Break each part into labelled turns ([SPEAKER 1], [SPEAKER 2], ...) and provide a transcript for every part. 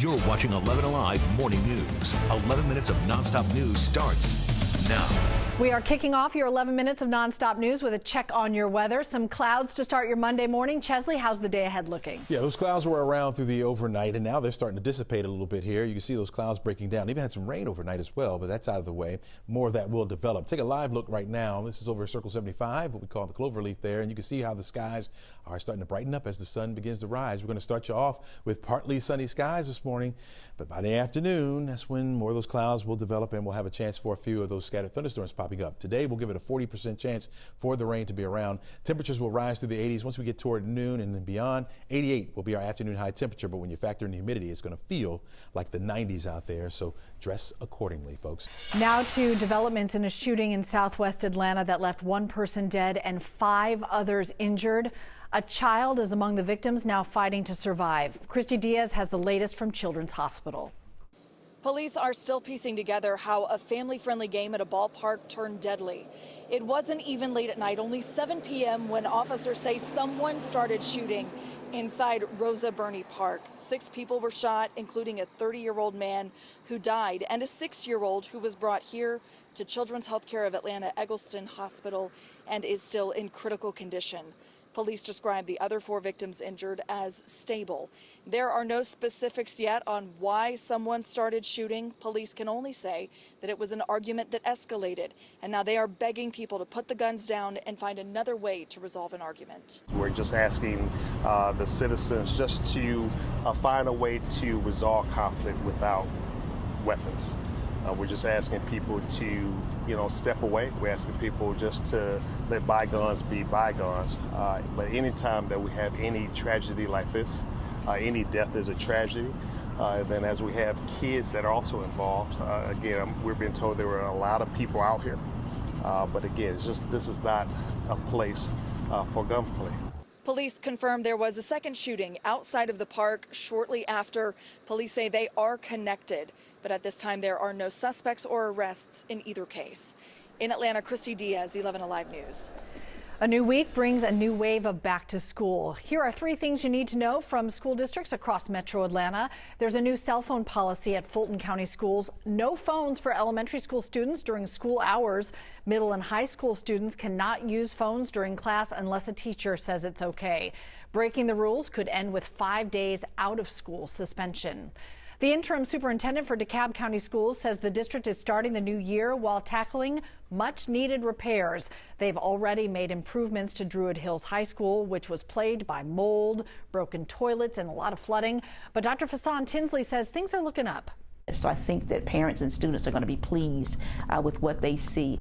[SPEAKER 1] You're watching 11 Alive Morning News. 11 minutes of nonstop news starts now.
[SPEAKER 2] We are kicking off your 11 minutes of nonstop news with a check on your weather. Some clouds to start your Monday morning. Chesley, how's the day ahead looking?
[SPEAKER 3] Yeah, those clouds were around through the overnight, and now they're starting to dissipate a little bit here. You can see those clouds breaking down. Even had some rain overnight as well, but that's out of the way. More of that will develop. Take a live look right now. This is over Circle 75, what we call the cloverleaf there, and you can see how the skies are starting to brighten up as the sun begins to rise. We're going to start you off with partly sunny skies this morning, but by the afternoon, that's when more of those clouds will develop, and we'll have a chance for a few of those scattered thunderstorms popping up. Today, we'll give it a 40% chance for the rain to be around. Temperatures will rise through the 80s once we get toward noon and then beyond. 88 will be our afternoon high temperature, but when you factor in the humidity, it's going to feel like the 90s out there. So dress accordingly, folks.
[SPEAKER 2] Now to developments in a shooting in southwest Atlanta that left one person dead and 5 others injured. A child is among the victims now fighting to survive. Christy Diaz has the latest from Children's Hospital.
[SPEAKER 4] Police are still piecing together how a family-friendly game at a ballpark turned deadly. It wasn't even late at night, only 7 p.m. when officers say someone started shooting inside Rosa Birney Park. 6 people were shot, including a 30-year-old man who died and a 6-year-old who was brought here to Children's Healthcare of Atlanta Eggleston Hospital and is still in critical condition. Police describe the other 4 victims injured as stable. There are no specifics yet on why someone started shooting. Police can only say that it was an argument that escalated, and now they are begging people to put the guns down and find another way to resolve an argument.
[SPEAKER 5] We're just asking the citizens just to find a way to resolve conflict without weapons. We're just asking people to, step away. We're asking people just to let bygones be bygones. But anytime that we have any tragedy like this, any death is a tragedy. Then as we have kids that are also involved, again, we're being told there were a lot of people out here. But again, this is not a place for gunplay.
[SPEAKER 4] Police confirmed there was a second shooting outside of the park shortly after. Police say they are connected, but at this time there are no suspects or arrests in either case. In Atlanta, Christy Diaz, 11 Alive News.
[SPEAKER 2] A new week brings a new wave of back to school. Here are 3 things you need to know from school districts across Metro Atlanta. There's a new cell phone policy at Fulton County Schools. No phones for elementary school students during school hours. Middle and high school students cannot use phones during class unless a teacher says it's okay. Breaking the rules could end with 5 days out of school suspension. The interim superintendent for DeKalb County Schools says the district is starting the new year while tackling much needed repairs. They've already made improvements to Druid Hills High School, which was plagued by mold, broken toilets, and a lot of flooding. But Dr. Fasan Tinsley says things are looking up.
[SPEAKER 6] So I think that parents and students are going to be pleased with what they see.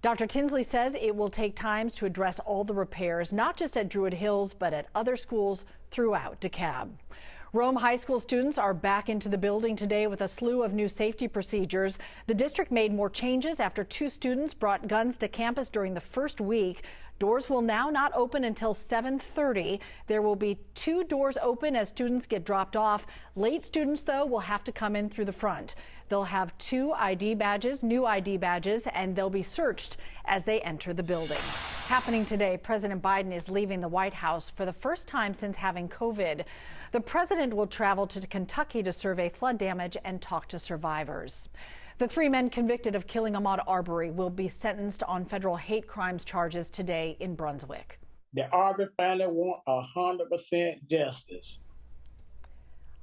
[SPEAKER 2] Dr. Tinsley says it will take time to address all the repairs, not just at Druid Hills, but at other schools throughout DeKalb. Rome High School students are back into the building today with a slew of new safety procedures. The district made more changes after 2 students brought guns to campus during the first week. Doors will now not open until 7:30. There will be 2 doors open as students get dropped off. Late students, though, will have to come in through the front. They'll have 2 ID badges, new ID badges, and they'll be searched as they enter the building. Happening today, President Biden is leaving the White House for the first time since having COVID. The president will travel to Kentucky to survey flood damage and talk to survivors. The 3 men convicted of killing Ahmaud Arbery will be sentenced on federal hate crimes charges today in Brunswick.
[SPEAKER 7] The Arbery family want 100% justice.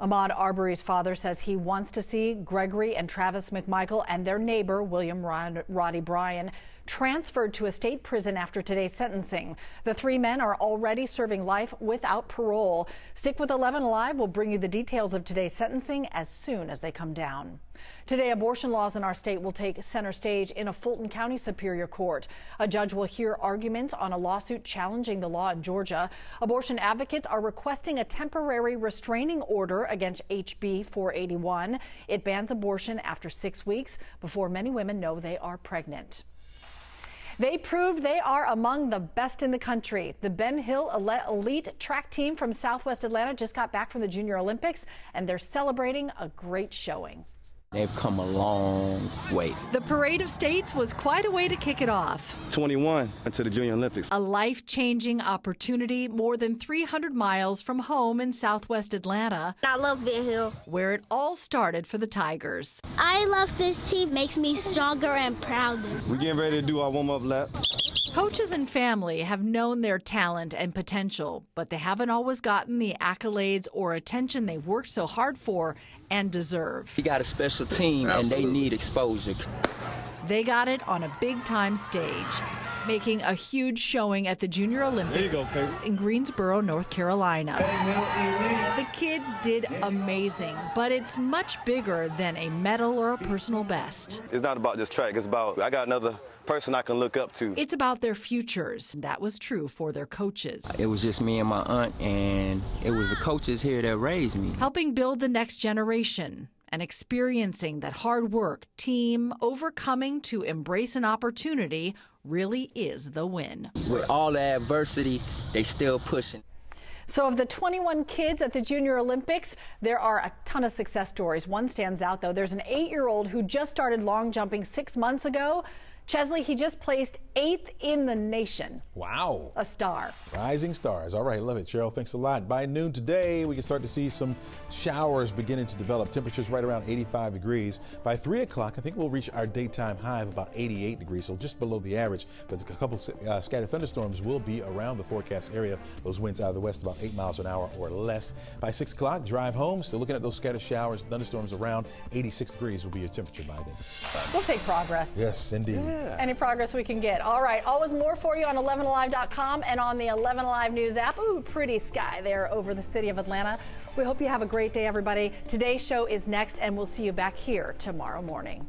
[SPEAKER 2] Ahmaud Arbery's father says he wants to see Gregory and Travis McMichael and their neighbor, William Roddy Bryan, transferred to a state prison after today's sentencing. The 3 men are already serving life without parole. Stick with 11 Alive. We'll bring you the details of today's sentencing as soon as they come down. Today, abortion laws in our state will take center stage in a Fulton County Superior Court. A judge will hear arguments on a lawsuit challenging the law in Georgia. Abortion advocates are requesting a temporary restraining order against HB 481. It bans abortion after 6 weeks before many women know they are pregnant. They proved they are among the best in the country. The Ben Hill Elite track team from Southwest Atlanta just got back from the Junior Olympics, and they're celebrating a great showing.
[SPEAKER 8] They've come a long way.
[SPEAKER 2] The Parade of States was quite a way to kick it off.
[SPEAKER 9] 21 into the Junior Olympics.
[SPEAKER 2] A life-changing opportunity more than 300 miles from home in southwest Atlanta.
[SPEAKER 10] I love being here.
[SPEAKER 2] Where it all started for the Tigers.
[SPEAKER 10] I love this team. Makes me stronger and prouder.
[SPEAKER 9] We're getting ready to do our warm-up lap.
[SPEAKER 2] Coaches and family have known their talent and potential, but they haven't always gotten the accolades or attention they've worked so hard for and deserve.
[SPEAKER 8] You got a special team, and they need exposure.
[SPEAKER 2] They got it on a big-time stage, making a huge showing at the Junior Olympics in Greensboro, North Carolina. The kids did amazing, but it's much bigger than a medal or a personal best.
[SPEAKER 9] It's not about just track. It's about I got another person I can look up to.
[SPEAKER 2] It's about their futures. That was true for their coaches.
[SPEAKER 8] It was just me and my aunt, and it was the coaches here that raised me.
[SPEAKER 2] Helping build the next generation and experiencing that hard work, team, overcoming to embrace an opportunity really is the win.
[SPEAKER 8] With all the adversity, they still pushing.
[SPEAKER 2] So of the 21 kids at the Junior Olympics, there are a ton of success stories. One stands out, though. There's an 8-year-old who just started long jumping 6 months ago. Chesley, he just placed 8th in the nation.
[SPEAKER 3] Wow.
[SPEAKER 2] A star.
[SPEAKER 3] Rising stars. All right, love it. Cheryl, thanks a lot. By noon today, we can start to see some showers beginning to develop. Temperatures right around 85 degrees. By 3 o'clock, I think we'll reach our daytime high of about 88 degrees, so just below the average. But a couple scattered thunderstorms will be around the forecast area. Those winds out of the west about 8 miles an hour or less. By 6 o'clock, drive home. Still looking at those scattered showers, thunderstorms around 86 degrees will be your temperature by then.
[SPEAKER 2] We'll take progress.
[SPEAKER 3] Yes, indeed.
[SPEAKER 2] Yeah. Any progress we can get. All right, always more for you on 11alive.com and on the 11 Alive News app. Ooh, pretty sky there over the city of Atlanta. We hope you have a great day, everybody. Today's show is next, and we'll see you back here tomorrow morning.